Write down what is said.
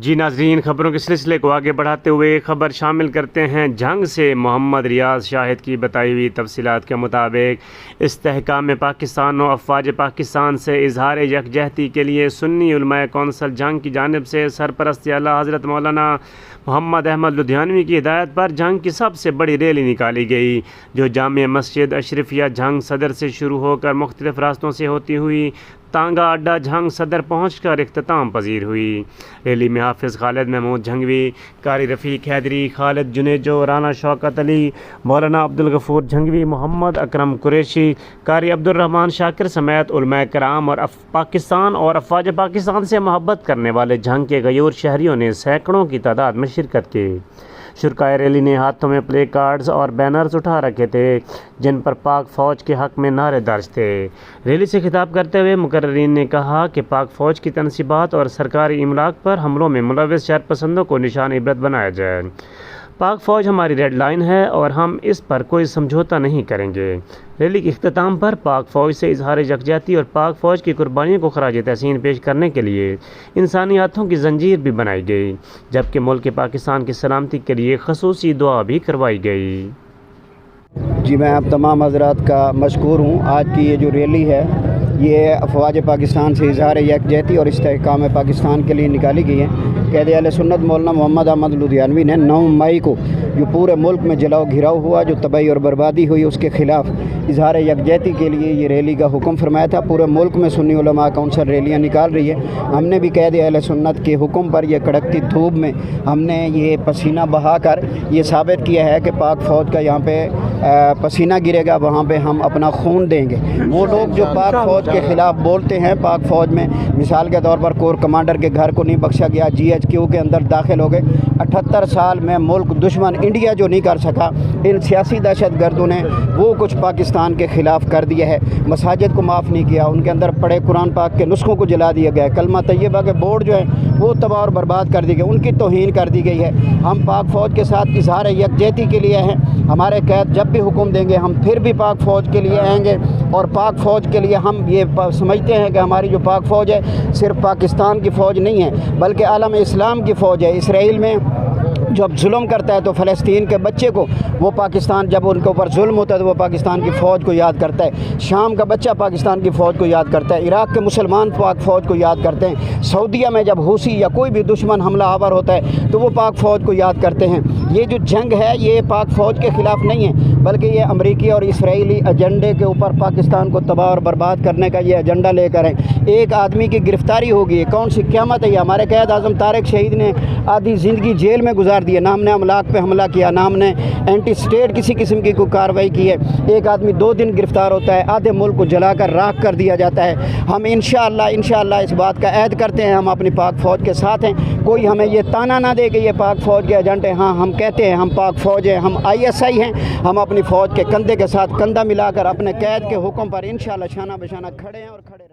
جی ناظرین، خبروں کے سلسلے کو آگے بڑھاتے ہوئے خبر شامل کرتے ہیں جنگ سے۔ محمد ریاض شاہد کی بتائی ہوئی تفصیلات کے مطابق استحکام پاکستان و افواج پاکستان سے اظہار یکجہتی کے لیے سنی علماء کونسل جنگ کی جانب سے سرپرست اعلیٰ حضرت مولانا محمد احمد لدھیانوی کی ہدایت پر جنگ کی سب سے بڑی ریلی نکالی گئی، جو جامع مسجد اشرفیہ جھنگ صدر سے شروع ہو کر مختلف راستوں سے ہوتی ہوئی تانگا اڈہ جھنگ صدر پہنچ کر اختتام پذیر ہوئی۔ ریلی میں حافظ خالد محمود جھنگوی، قاری رفیق حیدری، خالد جنیجو، رانا شوکت علی، مولانا عبدالغفور جھنگوی، محمد اکرم قریشی، قاری عبدالرحمن شاکر سمیت علماء کرام اور پاکستان اور افواج پاکستان سے محبت کرنے والے جھنگ کے غیور شہریوں نے سینکڑوں کی تعداد میں شرکت کی۔ شرکائے ریلی نے ہاتھوں میں پلے کارڈز اور بینرز اٹھا رکھے تھے جن پر پاک فوج کے حق میں نعرے درج تھے۔ ریلی سے خطاب کرتے ہوئے مقررین نے کہا کہ پاک فوج کی تنصیبات اور سرکاری املاک پر حملوں میں ملوث شر پسندوں کو نشان عبرت بنایا جائے۔ پاک فوج ہماری ریڈ لائن ہے اور ہم اس پر کوئی سمجھوتا نہیں کریں گے۔ ریلی کے اختتام پر پاک فوج سے اظہار یکجہتی اور پاک فوج کی قربانیوں کو خراج تحسین پیش کرنے کے لیے انسانی ہاتھوں کی زنجیر بھی بنائی گئی، جبکہ ملک پاکستان کی سلامتی کے لیے خصوصی دعا بھی کروائی گئی۔ جی میں آپ تمام حضرات کا مشکور ہوں۔ آج کی یہ جو ریلی ہے یہ افواج پاکستان سے اظہار یکجہتی اور استحکام پاکستان کے لیے نکالی گئی ہے۔ قائد اہل سنت مولانا محمد احمد لدھیانوی نے 9 مئی کو جو پورے ملک میں جلاؤ گھراؤ ہوا، جو تباہی اور بربادی ہوئی، اس کے خلاف اظہار یکجہتی کے لیے یہ ریلی کا حکم فرمایا تھا۔ پورے ملک میں سنی علماء کونسل ریلیاں نکال رہی ہے۔ ہم نے بھی قائد اہل سنت کے حکم پر یہ کڑکتی دھوپ میں ہم نے یہ پسینہ بہا کر یہ ثابت کیا ہے کہ پاک فوج کا یہاں پہ پسینہ گرے گا، وہاں پہ ہم اپنا خون دیں گے۔ وہ لوگ جو پاک فوج کے خلاف بولتے ہیں، پاک فوج میں مثال کے طور پر کور کمانڈر کے گھر کو نہیں بخشا گیا، GHQ کے اندر داخل ہو گئے۔ 78 سال میں ملک دشمن انڈیا جو نہیں کر سکا، ان سیاسی دہشت گردوں نے وہ کچھ پاکستان کے خلاف کر دیا ہے۔ مساجد کو معاف نہیں کیا، ان کے اندر پڑے قرآن پاک کے نسخوں کو جلا دیا گیا، کلمہ طیبہ کے بورڈ جو ہیں وہ تباہ اور برباد کر دی گئے، ان کی توہین کر دی گئی ہے۔ ہم پاک فوج کے ساتھ اظہار یکجہتی کے لیے ہیں۔ ہمارے قائد جب بھی حکم دیں گے ہم پھر بھی پاک فوج کے لیے آئیں گے، اور پاک فوج کے لیے ہم یہ سمجھتے ہیں کہ ہماری جو پاک فوج ہے صرف پاکستان کی فوج نہیں ہے بلکہ عالم اسلام کی فوج ہے۔ اسرائیل میں جب ظلم کرتا ہے تو فلسطین کے بچے کو وہ پاکستان، جب ان کے اوپر ظلم ہوتا ہے تو وہ پاکستان کی فوج کو یاد کرتا ہے۔ شام کا بچہ پاکستان کی فوج کو یاد کرتا ہے۔ عراق کے مسلمان پاک فوج کو یاد کرتے ہیں۔ سعودیہ میں جب حوثی یا کوئی بھی دشمن حملہ آور ہوتا ہے تو وہ پاک فوج کو یاد کرتے ہیں۔ یہ جو جنگ ہے یہ پاک فوج کے خلاف نہیں ہے بلکہ یہ امریکی اور اسرائیلی ایجنڈے کے اوپر پاکستان کو تباہ اور برباد کرنے کا یہ ایجنڈا لے کر ہے۔ ایک آدمی کی گرفتاری ہوگی، کون سی قیامت ہے یہ؟ ہمارے قائد اعظم طارق شہید نے آدھی زندگی جیل میں گزار دی ہے، نہ ہم نے املاک پہ حملہ کیا، نہ ہم نے اینٹی اسٹیٹ کسی قسم کی کوئی کارروائی کی ہے۔ ایک آدمی 2 دن گرفتار ہوتا ہے، آدھے ملک کو جلا کر راکھ کر دیا جاتا ہے۔ ہم انشاءاللہ اس بات کا عہد کرتے ہیں، ہم اپنی پاک فوج کے ساتھ ہیں۔ کوئی ہمیں یہ تانا نہ دے کہ یہ پاک فوج کے ایجنٹ ہیں۔ ہاں ہم کہتے ہیں ہم پاک فوج ہیں، ہم ISI ہیں۔ ہم اپنی فوج کے کندھے کے ساتھ کندھا ملا کر اپنے قائد کے حکم پر انشاءاللہ شانہ بشانہ کھڑے ہیں اور کھڑے